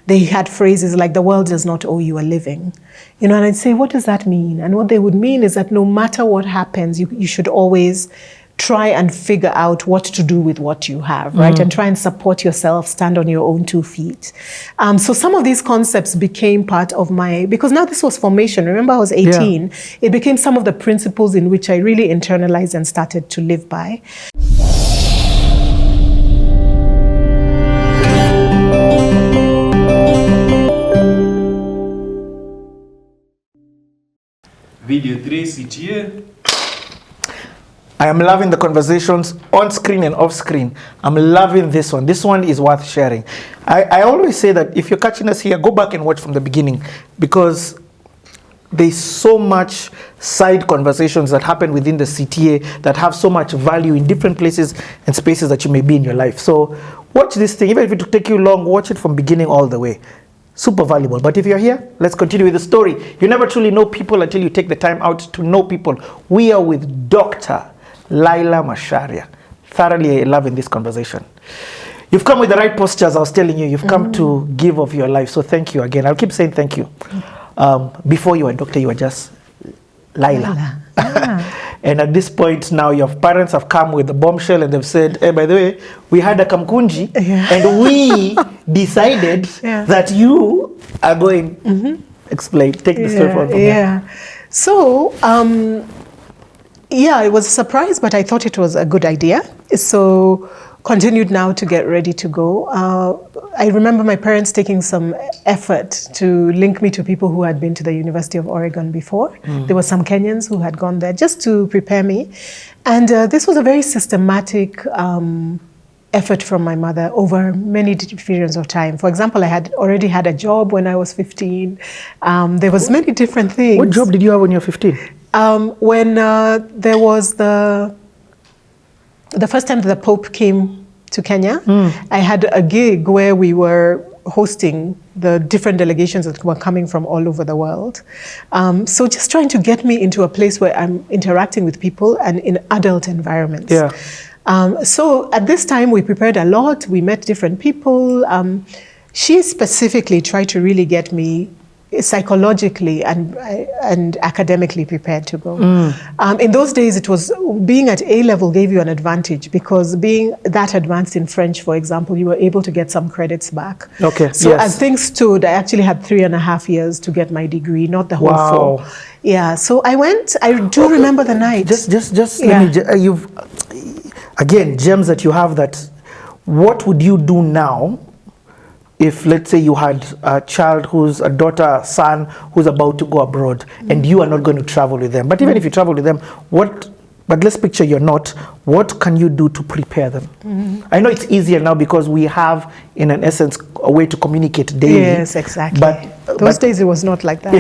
they had phrases like, the world does not owe you a living. And I'd say, what does that mean? And what they would mean is that no matter what happens, you should always try and figure out what to do with what you have, right? And try and support yourself, stand on your own 2 feet. So some of these concepts became part of because now this was formation. Remember, I was 18. Yeah. It became some of the principles in which I really internalized and started to live by. Video 3, CTA. I am loving the conversations on screen and off screen. I'm loving this one. This one is worth sharing. I always say that if you're catching us here, go back and watch from the beginning, because there's so much side conversations that happen within the CTA that have so much value in different places and spaces that you may be in your life. So watch this thing. Even if it will take you long, watch it from beginning all the way. Super valuable. But if you're here, let's continue with the story. You never truly know people until you take the time out to know people. We are with Dr. Laila Macharia. Thoroughly loving this conversation. You've come with the right posture, as I was telling you. You've come to give of your life. So thank you again. I'll keep saying thank you. Before you were a doctor, you were just Laila. And at this point now, your parents have come with a bombshell and they've said, hey, by the way, we had a kamkunji and we decided that you are going. Explain. Take the story from here. So, it was a surprise, but I thought it was a good idea. So continued now to get ready to go. I remember my parents taking some effort to link me to people who had been to the University of Oregon before. There were some Kenyans who had gone there just to prepare me. And this was a very systematic effort from my mother over many periods of time. For example, I had already had a job when I was 15. There was many different things. What job did you have when you were 15? When there was the first time that the Pope came to Kenya, I had a gig where we were hosting the different delegations that were coming from all over the world. So just trying to get me into a place where I'm interacting with people and in adult environments. So at this time, we prepared a lot. We met different people. She specifically tried to really get me psychologically and academically prepared to go. In those days, it was being at A level gave you an advantage, because being that advanced in French, for example, you were able to get some credits back. So as things stood, I actually had 3.5 years to get my degree, not the whole 4. Yeah, so I went. I do remember the night. Just let me. You've again gems that you have. That what would you do now? If, let's say, you had a child who's a daughter, son, who's about to go abroad, and you are not going to travel with them. But even if you travel with them, but let's picture you're not, what can you do to prepare them? I know it's easier now because we have, in an essence, a way to communicate daily. Yes, exactly. But those days it was not like that.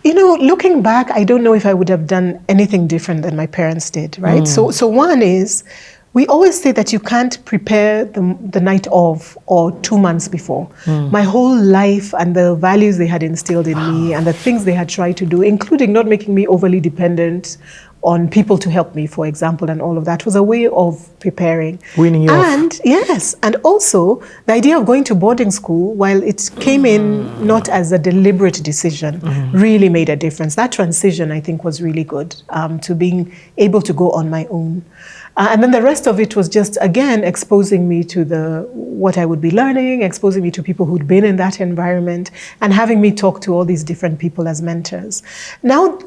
Looking back, I don't know if I would have done anything different than my parents did, right? So one is, we always say that you can't prepare the night of or 2 months before. My whole life and the values they had instilled in me and the things they had tried to do, including not making me overly dependent on people to help me, for example, and all of that, was a way of preparing. Weaning you off. Yes, and also the idea of going to boarding school, while it came in not as a deliberate decision, really made a difference. That transition, I think, was really good, to being able to go on my own. And then the rest of it was just, again, exposing me to what I would be learning, exposing me to people who'd been in that environment, and having me talk to all these different people as mentors. Now,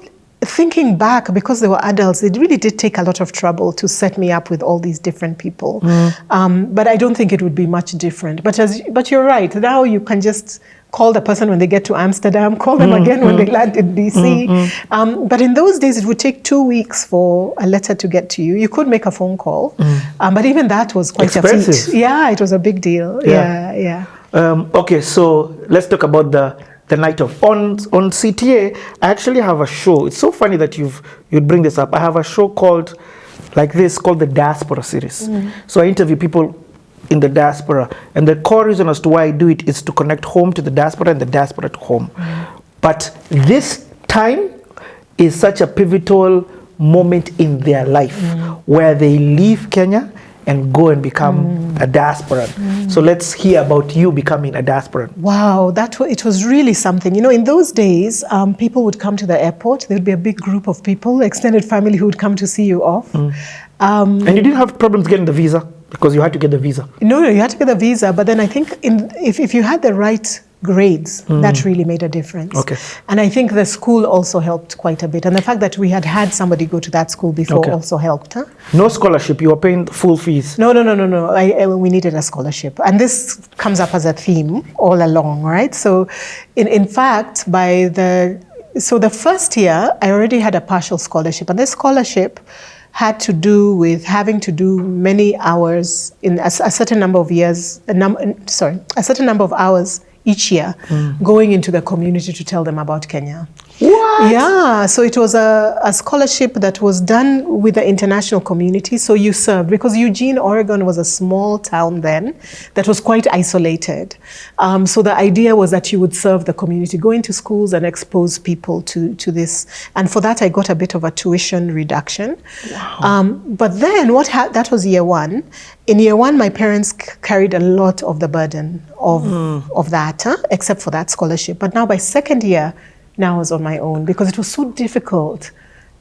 thinking back, because they were adults, it really did take a lot of trouble to set me up with all these different people. But I don't think it would be much different. But you're right. Now you can just call the person when they get to Amsterdam, call them again when they land in DC. But in those days, it would take 2 weeks for a letter to get to you. You could make a phone call, but even that was quite expensive. A feat. Yeah, it was a big deal. Yeah. Okay, so let's talk about the night of. On CTA, I actually have a show. It's so funny that you'd bring this up. I have a show called the Diaspora Series. So I interview people in the diaspora, and the core reason as to why I do it is to connect home to the diaspora and the diaspora to home. But this time is such a pivotal moment in their life where they leave Kenya and go and become a diasporan. So let's hear about you becoming a diasporan. Wow, it was really something. You know, in those days, people would come to the airport. There would be a big group of people, extended family, who would come to see you off. And you didn't have problems getting the visa because you had to get the visa? No, you had to get the visa. But then I think if you had the right grades, that really made a difference. Okay. And I think the school also helped quite a bit. And the fact that we had somebody go to that school before also helped. Huh? No scholarship, you were paying full fees? No. We needed a scholarship. And this comes up as a theme all along, right? So in fact, the first year, I already had a partial scholarship. And this scholarship had to do with having to do many hours in a certain number of years, a certain number of hours each year, going into the community to tell them about Kenya. What? Yeah, so it was a scholarship that was done with the international community. So you served, because Eugene, Oregon was a small town then that was quite isolated. So the idea was that you would serve the community, go into schools and expose people to this. And for that, I got a bit of a tuition reduction. Wow. But then that was year one. In year one, my parents carried a lot of the burden of that, except for that scholarship. But now by second year, now I was on my own, because it was so difficult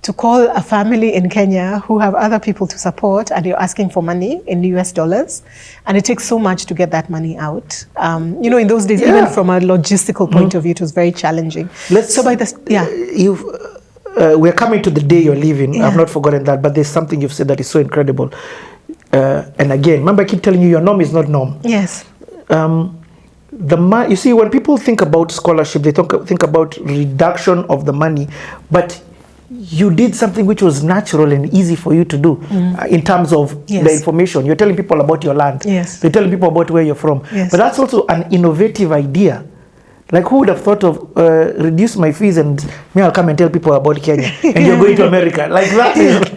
to call a family in Kenya who have other people to support, and you're asking for money in US dollars, and it takes so much to get that money out. You know, in those days, even from a logistical point of view, it was very challenging. We're coming to the day you're leaving. I've not forgotten that, but there's something you've said that is so incredible. And again, remember, I keep telling you, your norm is not norm. Yes. You see, when people think about scholarship, they think about reduction of the money, but you did something which was natural and easy for you to do in terms of the information. You're telling people about your land. Yes. You're telling people about where you're from. Yes. But that's also an innovative idea. Like, who would have thought of reduce my fees and me, I'll come and tell people about Kenya and you're going to America. Like that is...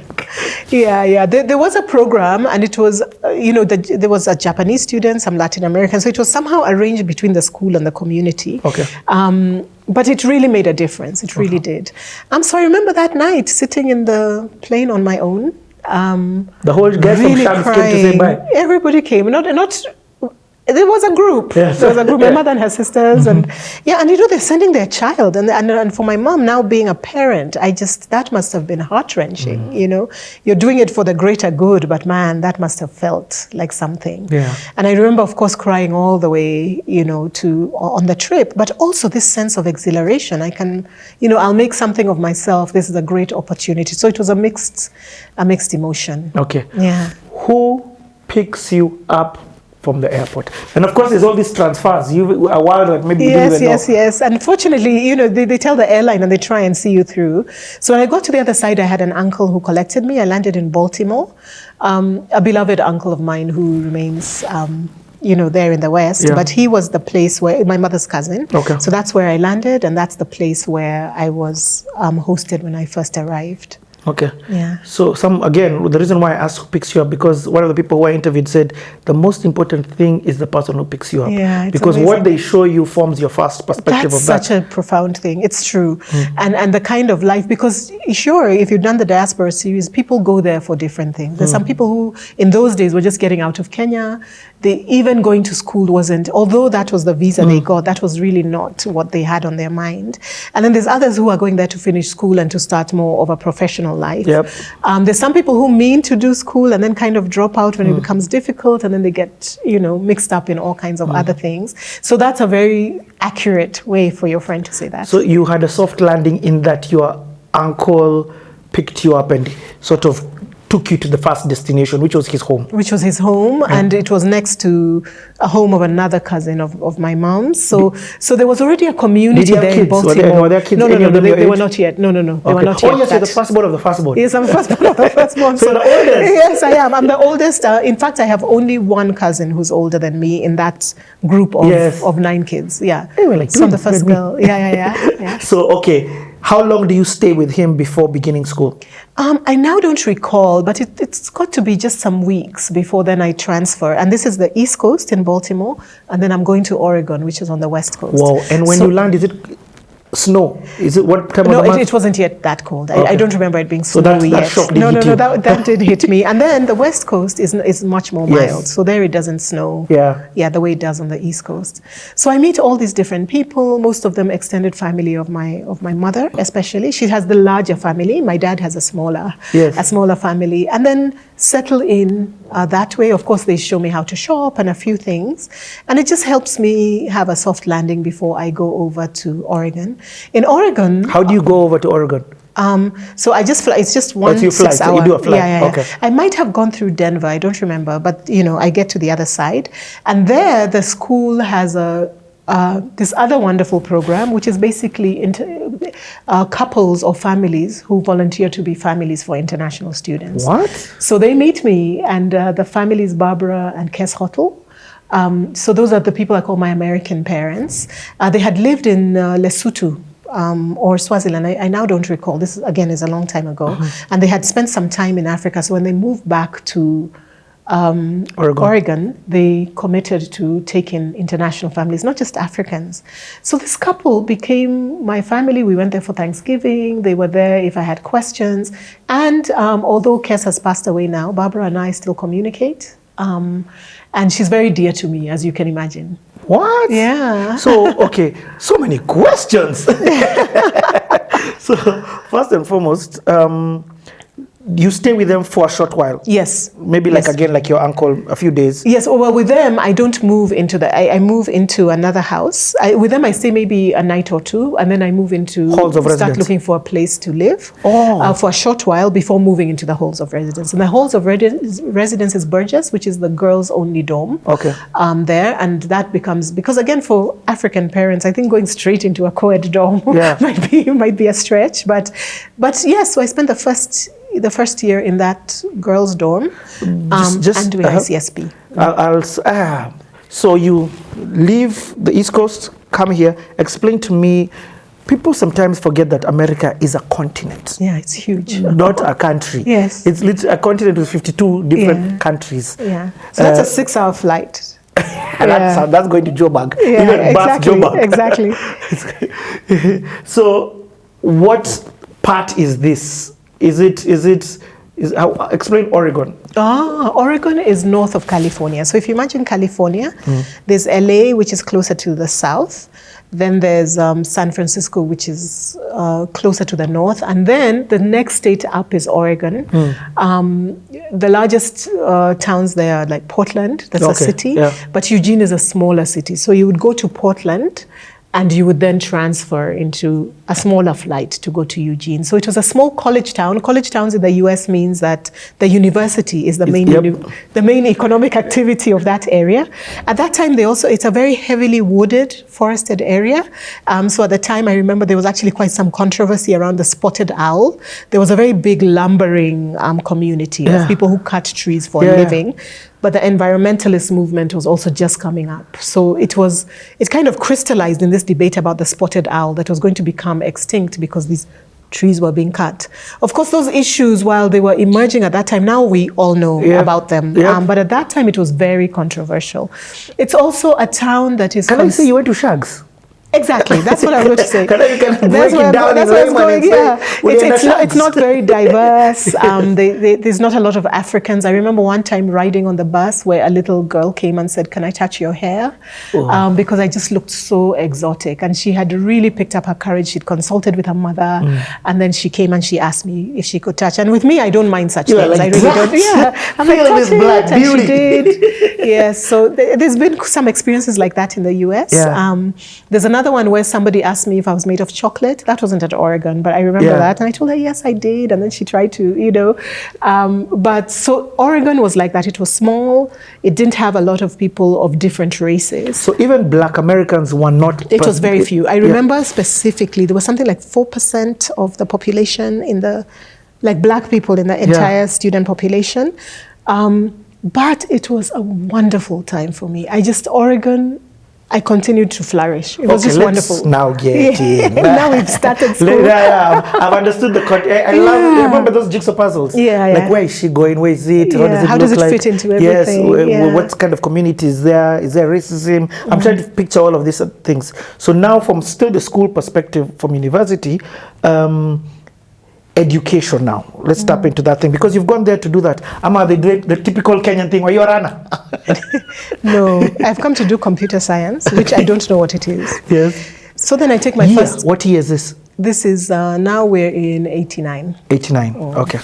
Yeah. There was a program, and it was, there was a Japanese student, some Latin American. So it was somehow arranged between the school and the community. Okay. But it really made a difference. It really did. So I remember that night sitting in the plane on my own. The whole guys really from Shams came to say bye. Everybody came. There was a group. Yes. There was a group. My mother and her sisters, and they're sending their child, and for my mom now being a parent, that must have been heart-wrenching. You know, you're doing it for the greater good, but man, that must have felt like something. Yeah. And I remember, of course, crying all the way, on the trip, but also this sense of exhilaration. I can, I'll make something of myself. This is a great opportunity. So it was a mixed emotion. Okay. Yeah. Who picks you up from the airport? And of course, there's all these transfers. You a while that maybe you didn't even know. Yes. Unfortunately, they tell the airline and they try and see you through. So when I got to the other side, I had an uncle who collected me. I landed in Baltimore. A beloved uncle of mine who remains, there in the West. Yeah. But he was the place where my mother's cousin. Okay. So that's where I landed, and that's the place where I was hosted when I first arrived. Okay. Yeah. So the reason why I asked who picks you up, because one of the people who I interviewed said the most important thing is the person who picks you up. Yeah, because amazing. What they show you forms your first perspective of that. That's such a profound thing. It's true. And the kind of life, because sure, if you've done the diaspora series, people go there for different things. There's some people who in those days were just getting out of Kenya. Even going to school wasn't, although that was the visa they got, that was really not what they had on their mind. And then there's others who are going there to finish school and to start more of a professional life. Yep. There's some people who mean to do school and then kind of drop out when it becomes difficult, and then they get, mixed up in all kinds of other things. So that's a very accurate way for your friend to say that. So you had a soft landing in that your uncle picked you up and sort of took you to the first destination, which was his home. Which was his home, and it was next to a home of another cousin of my mom's. So there was already a community there in Baltimore. Were there kids? No, they were not yet. No, they were not yet. Oh, yes, you're the firstborn of the firstborn. Yes, I'm the firstborn of the firstborn. So the oldest? Yes, I am. I'm the oldest. In fact, I have only one cousin who's older than me in that group of 9 kids. Yeah. So I'm the first girl. Yeah. So, okay. How long do you stay with him before beginning school? I now don't recall, but it's got to be just some weeks before then I transfer. And this is the East Coast in Baltimore, and then I'm going to Oregon, which is on the West Coast. Wow. And when you land, is it snow? Is it what time of No, the month? it wasn't yet that cold. Okay. I don't remember it being So snowy that yet. shock did No, hit you. that did hit me. And then the West Coast is much more Yes. mild. So there it doesn't snow. Yeah. The way it does on the East Coast. So I meet all these different people, most of them extended family of my mother, especially. She has the larger family. My dad has a smaller family. And then settle in that way. Of course, they show me how to shop and a few things. And it just helps me have a soft landing before I go over to Oregon. In Oregon... How do you go over to Oregon? So I just fly. It's just one you fly, 6 hour. so you do a flight. Yeah. Okay. I might have gone through Denver. I don't remember, but I get to the other side, and there the school has this other wonderful program, which is basically couples or families who volunteer to be families for international students. What? So they meet me, and the families Barbara and Kes Hotel. So those are the people I call my American parents. They had lived in Lesotho. Or Swaziland, I now don't recall. This, again, is a long time ago. And they had spent some time in Africa. So when they moved back to Oregon, they committed to taking international families, not just Africans. So this couple became my family. We went there for Thanksgiving. They were there if I had questions. And although Kes has passed away now, Barbara and I still communicate. And she's very dear to me, as you can imagine. What? Yeah. So, okay, so many questions. So, first and foremost, you stay with them for a short while. Yes. Maybe like again, like your uncle, a few days. Yes. Well, with them, I don't move into I move into another house. With them, I stay maybe a night or two, and then I move into halls of residence. Start looking for a place to live for a short while before moving into the halls of residence. And the halls of residence is Burgess, which is the girls' only dorm. Okay. There, and that becomes, because again, for African parents, I think going straight into a co-ed dorm might be a stretch. But yes, so I spent the first year in that girls' dorm and doing ICSP. So you leave the East Coast, come here. Explain to me, people sometimes forget that America is a continent. Yeah, it's huge. Not a country. Yes. It's literally a continent with 52 different countries. Yeah. So that's a 6-hour flight. That's going to Joburg. Yeah, Exactly. So what part is this? Explain Oregon. Oregon is north of California. So if you imagine California, there's LA, which is closer to the south. Then there's San Francisco, which is closer to the north. And then the next state up is Oregon. The largest towns there are like Portland, that's a city. Yeah. But Eugene is a smaller city. So you would go to Portland, and you would then transfer into a smaller flight to go to Eugene. So it was a small college town. College towns in the US means that the university is the main economic activity of that area. At that time, it's a very heavily wooded, forested area. So at the time, I remember there was actually quite some controversy around the spotted owl. There was a very big lumbering community of people who cut trees for a living. But the environmentalist movement was also just coming up. So it kind of crystallized in this debate about the spotted owl that was going to become extinct because these trees were being cut. Of course, those issues, while they were emerging at that time, now we all know about them. But at that time, it was very controversial. It's also a town that is... Can I say you went to Shags? Exactly, that's what I was going to say. That's where it's going. It's not very diverse. There's not a lot of Africans. I remember one time riding on the bus where a little girl came and said, "Can I touch your hair?" Because I just looked so exotic. And she had really picked up her courage. She'd consulted with her mother, and then she came and she asked me if she could touch. And with me, I don't mind such things. I really don't. Yeah, I'm like, touch it, and she did. Yes, so there's been some experiences like that in the US. There's another one where somebody asked me if I was made of chocolate. That wasn't at Oregon, but I remember that. And I told her, yes, I did. And then she tried to, But so Oregon was like that. It was small. It didn't have a lot of people of different races. So even Black Americans were not... It was very few. I remember specifically, there was something like 4% of the population Black people in the entire student population. But it was a wonderful time for me. Oregon I continued to flourish. It was just wonderful. Now get in. Now we've started school. I've understood the content. I love. Remember those jigsaw puzzles? Yeah. Like, where is she going? Where is it? Yeah. How does it fit into everything? Yes. What kind of community is there? Is there racism? I'm trying to picture all of these things. So now, from still the school perspective, from university, education now. Let's tap into that thing, because you've gone there to do that. Ama, the typical Kenyan thing where you're a runner. No, I've come to do computer science, which I don't know what it is. Yes. So then I take my first. What year is this? This is now we're in 89. 89. Okay.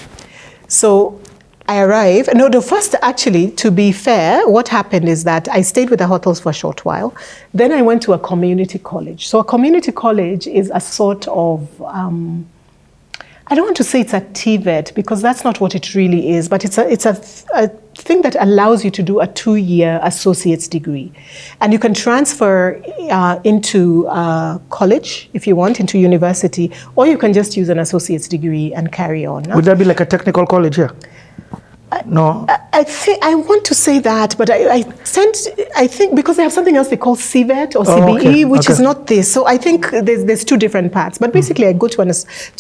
So I arrive. No, the first, actually, to be fair, what happened is that I stayed with the hotels for a short while. Then I went to a community college. So a community college is a sort of, I don't want to say it's a TVET, because that's not what it really is, but it's a thing that allows you to do a 2-year associate's degree. And you can transfer into college, if you want, into university, or you can just use an associate's degree and carry on. Would that be like a technical college here? No. I think I want to say that, but I think because they have something else they call CVET or CBE, which is not this. So I think there's two different paths. But basically, I go to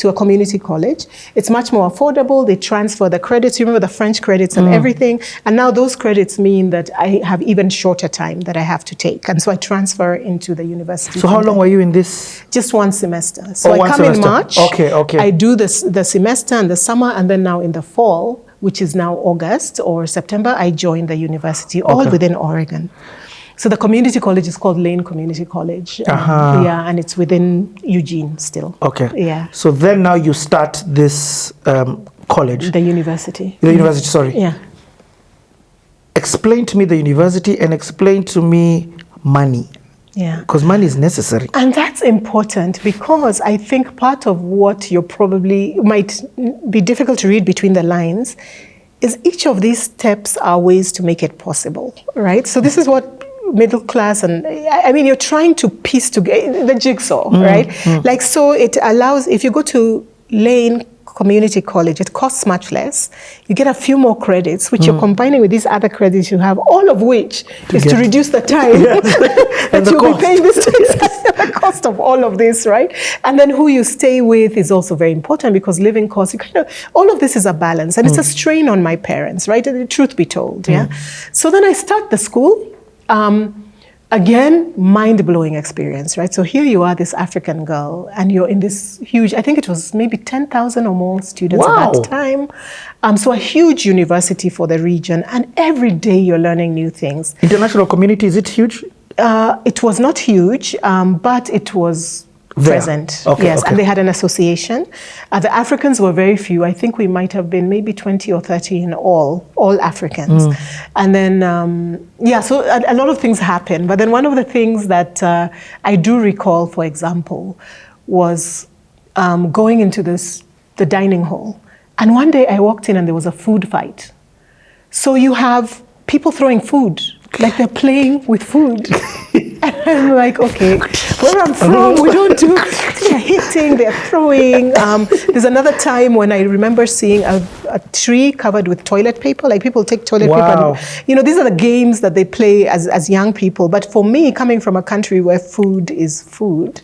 a community college. It's much more affordable. They transfer the credits. You remember the French credits and everything. And now those credits mean that I have even shorter time that I have to take. And so I transfer into the university. So how long were you in this? Just one semester. So I come in March. Okay. I do the semester and the summer, and then now in the fall, which is now August or September, I joined the university, all within Oregon. So the community college is called Lane Community College. Yeah, and it's within Eugene still. Okay. Yeah. So then now you start this college. The university. The university, sorry. Yeah. Explain to me the university and explain to me money. Yeah. Because money is necessary. And that's important, because I think part of what you probably might be difficult to read between the lines is each of these steps are ways to make it possible, right? So this is what middle class, and I mean, you're trying to piece together the jigsaw, right? Like, so it allows, if you go to Lane Community College, it costs much less. You get a few more credits, which you're combining with these other credits you have, all of which is to reduce the time that you'll be paying this the cost of all of this, right? And then who you stay with is also very important, because living costs, all of this is a balance, and it's a strain on my parents, right? The truth be told, yeah? So then I start the school. Again, mind-blowing experience, right? So here you are, this African girl, and you're in this huge, I think it was maybe 10,000 or more students at that time. So a huge university for the region, and every day you're learning new things. International community, is it huge? It was not huge, but it was present. Yes, and they had an association. The Africans were very few. I think we might have been maybe 20 or 30 in all Africans. And then, so a lot of things happened. But then one of the things that I do recall, for example, was going into the dining hall. And one day I walked in and there was a food fight. So you have people throwing food, like they're playing with food. And I'm like, okay, where I'm from, we don't do, they're hitting, they're throwing. There's another time when I remember seeing a tree covered with toilet paper, like people take toilet paper. And, these are the games that they play as young people. But for me, coming from a country where food is food,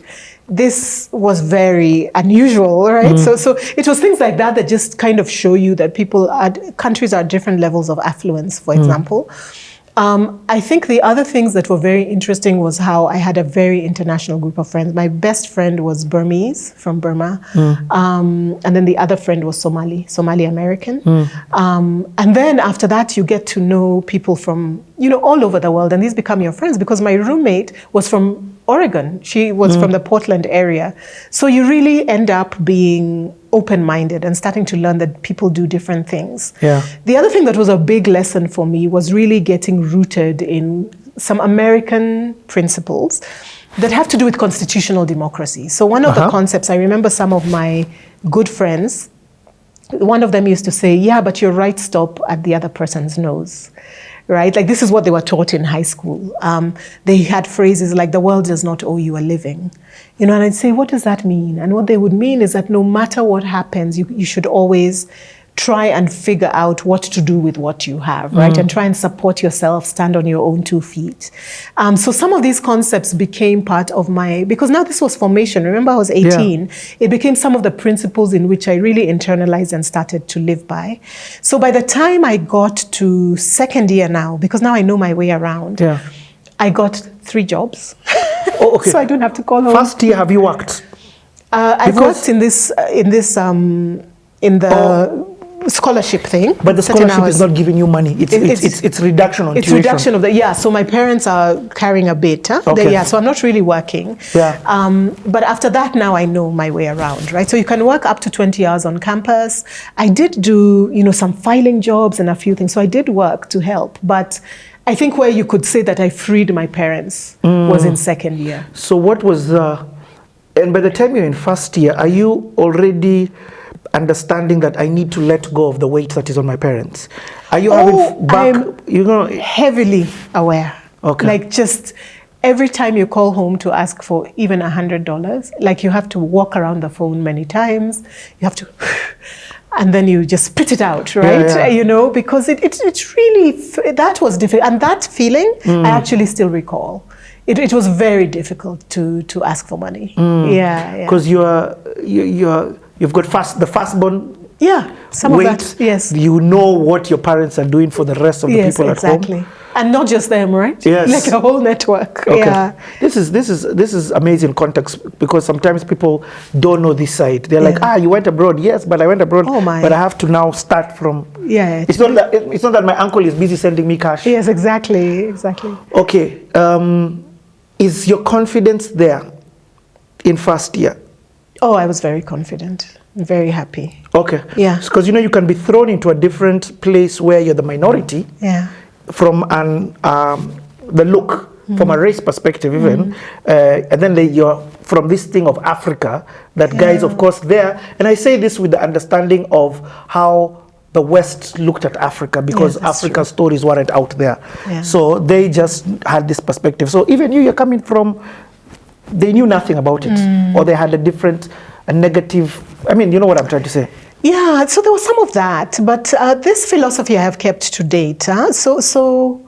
this was very unusual, right? So it was things like that just kind of show you that countries are at different levels of affluence, for example. I think the other things that were very interesting was how I had a very international group of friends. My best friend was Burmese from Burma, and then the other friend was Somali American. And then after that, you get to know people from, all over the world, and these become your friends, because my roommate was from Oregon. She was from the Portland area. So you really end up being open-minded and starting to learn that people do different things. Yeah. The other thing that was a big lesson for me was really getting rooted in some American principles that have to do with constitutional democracy. So one of the concepts, I remember some of my good friends, one of them used to say, yeah, but your rights stop at the other person's nose. Right? Like, this is what they were taught in high school. They had phrases like, the world does not owe you a living. And I'd say, what does that mean? And what they would mean is that no matter what happens, you should always try and figure out what to do with what you have, right? And try and support yourself, stand on your own 2 feet. So some of these concepts became part of because now this was formation. Remember, I was 18. Yeah. It became some of the principles in which I really internalized and started to live by. So by the time I got to second year now, because now I know my way around, I got 3 jobs. Oh, okay. So I don't have to call home. First year, have you worked? I've worked in the scholarship thing. But the scholarship is not giving you money. It's reduction on tuition. It's reduction of so my parents are carrying a bit. Okay. So I'm not really working. Yeah. But after that, now I know my way around, right? So you can work up to 20 hours on campus. I did do, some filing jobs and a few things. So I did work to help. But I think where you could say that I freed my parents was in second year. So what was and by the time you're in first year, are you already understanding that I need to let go of the weight that is on my parents? Are you having back? I'm heavily aware. Okay. Like just every time you call home to ask for even $100, like you have to walk around the phone many times. You have to, and then you just spit it out, right? Yeah. Because it's really, that was difficult. And that feeling, I actually still recall. It was very difficult to ask for money. Yeah. Because you've got the firstborn. Yeah, some weight. Of that. Yes. You know what your parents are doing for the rest of the people at home. Exactly. And not just them, right? Yes. Like a whole network. Okay. Yeah. This is amazing context, because sometimes people don't know this side. They're like, you went abroad. Yes, but I went abroad. Oh my. But I have to now start from. Yeah. It's not that my uncle is busy sending me cash. Yes, exactly. Okay. Is your confidence there in first year? Oh, I was very confident, very happy. Okay. Yeah. Because you can be thrown into a different place where you're the minority. Yeah. From the look, from a race perspective even, and then you're from this thing of Africa, that guys, of course, there. And I say this with the understanding of how the West looked at Africa, because Africa's stories weren't out there. Yeah. So they just had this perspective. So even you're coming from, they knew nothing about it, or they had a negative, you know what I'm trying to say. Yeah, so there was some of that, but this philosophy I have kept to date. So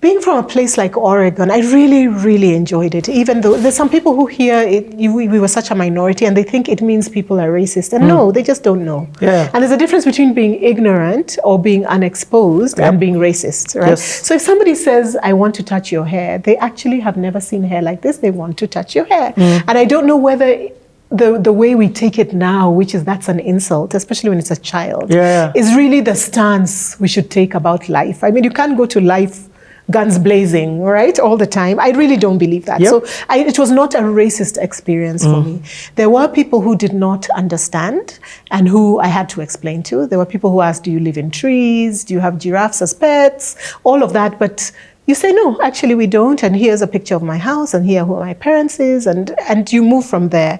being from a place like Oregon, I really, really enjoyed it, even though there's some people who hear we were such a minority and they think it means people are racist. And no, they just don't know. Yeah. And there's a difference between being ignorant or being unexposed and being racist, right? Yes. So if somebody says, I want to touch your hair, they actually have never seen hair like this. They want to touch your hair. And I don't know whether the way we take it now, which is that's an insult, especially when it's a child, is really the stance we should take about life. You can't go to life guns blazing, right, all the time. I really don't believe that. Yep. So it was not a racist experience for me. There were people who did not understand and who I had to explain to. There were people who asked, do you live in trees? Do you have giraffes as pets? All of that. But you say, no, actually we don't. And here's a picture of my house and here who my parents is. And you move from there.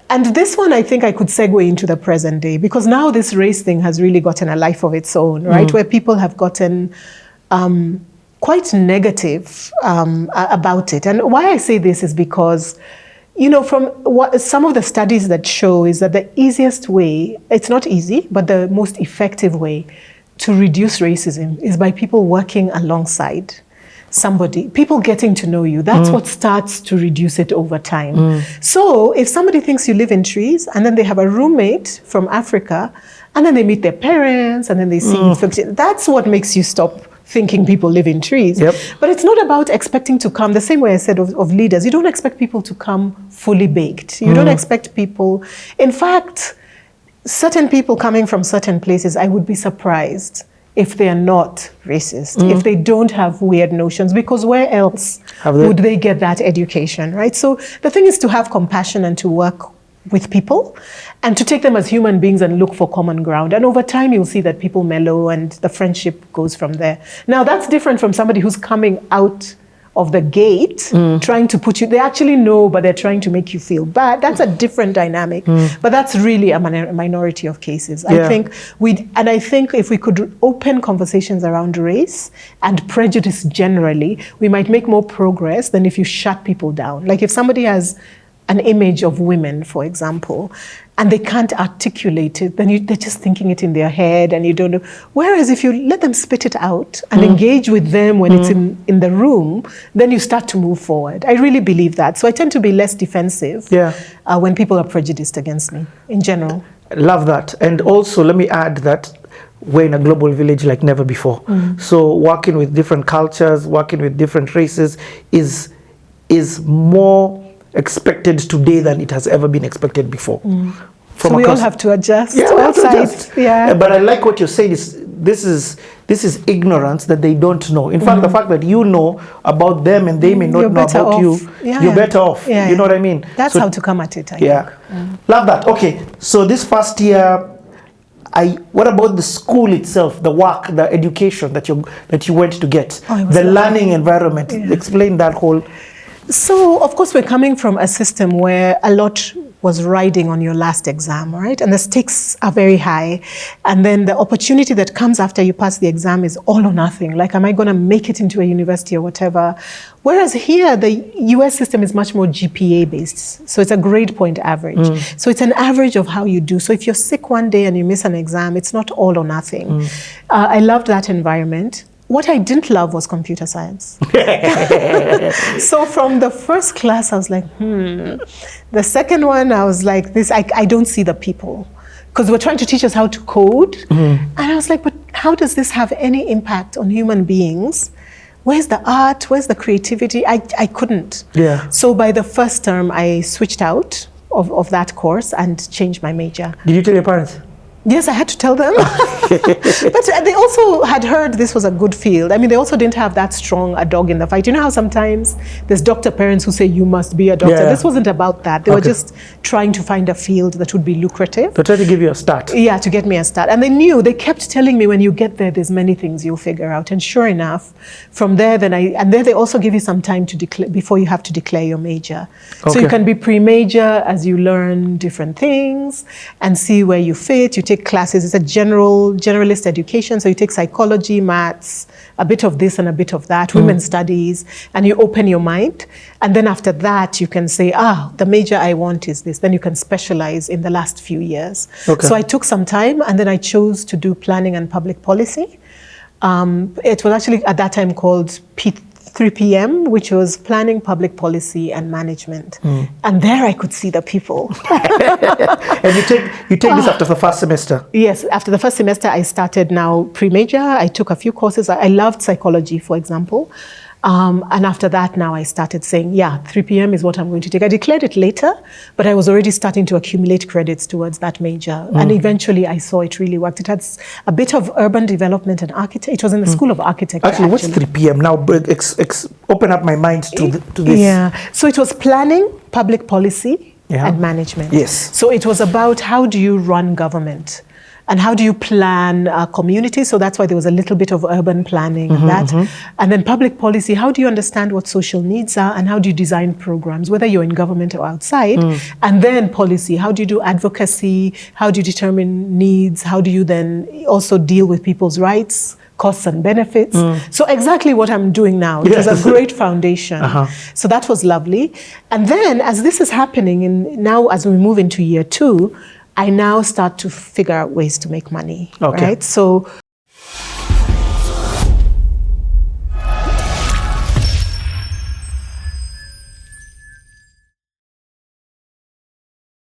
And this one, I think I could segue into the present day, because now this race thing has really gotten a life of its own, right? Where people have gotten quite negative about it. And why I say this is because, from what some of the studies that show is that the easiest way, it's not easy, but the most effective way to reduce racism is by people working alongside somebody, people getting to know you. That's what starts to reduce it over time. So if somebody thinks you live in trees and then they have a roommate from Africa and then they meet their parents and then they see, that's what makes you stop thinking people live in trees. Yep. But it's not about expecting to come, the same way I said of leaders, you don't expect people to come fully baked. You don't expect people, in fact, certain people coming from certain places, I would be surprised if they are not racist, if they don't have weird notions, because where else would they get that education, right? So the thing is to have compassion and to work with people and to take them as human beings and look for common ground. And over time, you'll see that people mellow and the friendship goes from there. Now, that's different from somebody who's coming out of the gate, trying to put you, they actually know, but they're trying to make you feel bad. That's a different dynamic, but that's really a minority of cases. I think if we could open conversations around race and prejudice generally, we might make more progress than if you shut people down. Like if somebody has an image of women, for example, and they can't articulate it, then they're just thinking it in their head and you don't know. Whereas if you let them spit it out and engage with them when it's in the room, then you start to move forward. I really believe that. So I tend to be less defensive when people are prejudiced against me in general. Love that. And also, let me add that we're in a global village like never before. So working with different cultures, working with different races is more expected today than it has ever been expected before. So we all have to adjust. All sides. But I like what you're saying. This is ignorance that they don't know. In fact, the fact that you know about them and they may not know about you, you're better off. You know what I mean? That's how to come at it, I think. Love that. Okay, so this first year, what about the school itself, the work, the education that you went to get, the learning environment? Explain that whole. So, of course, we're coming from a system where a lot was riding on your last exam, right? And the stakes are very high. And then the opportunity that comes after you pass the exam is all or nothing. Like, am I going to make it into a university or whatever? Whereas here, the US system is much more GPA based. So it's a grade point average. So it's an average of how you do. So if you're sick one day and you miss an exam, it's not all or nothing. I loved that environment. What I didn't love was computer science. So from the first class, I was like, The second one, I was like, I don't see the people. Because we're trying to teach us how to code. And I was like, but how does this have any impact on human beings? Where's the art? Where's the creativity? I couldn't. So by the first term, I switched out of that course and changed my major. Did you tell your parents? Yes, I had to tell them. But they also had heard this was a good field. I mean, they also didn't have that strong a dog in the fight. You know how sometimes there's doctor parents who say you must be a doctor. This wasn't about that. They were just trying to find a field that would be lucrative. To try to give you a start. Yeah, to get me a start. And they kept telling me, when you get there, there's many things you'll figure out. And sure enough, from there, and then they also give you some time to declare before you have to declare your major. So you can be pre-major as you learn different things and see where you fit. You take classes. It's a generalist education. So you take psychology, maths, a bit of this and a bit of that, women's studies, and you open your mind. And then after that, you can say, the major I want is this. Then you can specialize in the last few years. So I took some time, and then I chose to do planning and public policy. It was actually at that time called 3PM, which was planning, public policy, and management. And there I could see the people. And you take this after the first semester? Yes, after the first semester, I started now pre-major. I took a few courses. I loved psychology, for example. And after that, now I started saying, 3PM is what I'm going to take. I declared it later, but I was already starting to accumulate credits towards that major. And eventually I saw it really worked. It had a bit of urban development and architecture. It was in the School of Architecture. Actually, what's 3PM? Now, open up my mind to this. So it was planning, public policy, and management. Yes. So it was about how do you run government? And how do you plan communities? So that's why there was a little bit of urban planning and that. And then public policy, how do you understand what social needs are and how do you design programs, whether you're in government or outside? And then policy, how do you do advocacy? How do you determine needs? How do you then also deal with people's rights, costs and benefits? So exactly what I'm doing now. It was a great foundation. So that was lovely. And then as this is happening, now as we move into year 2, I now start to figure out ways to make money, right? So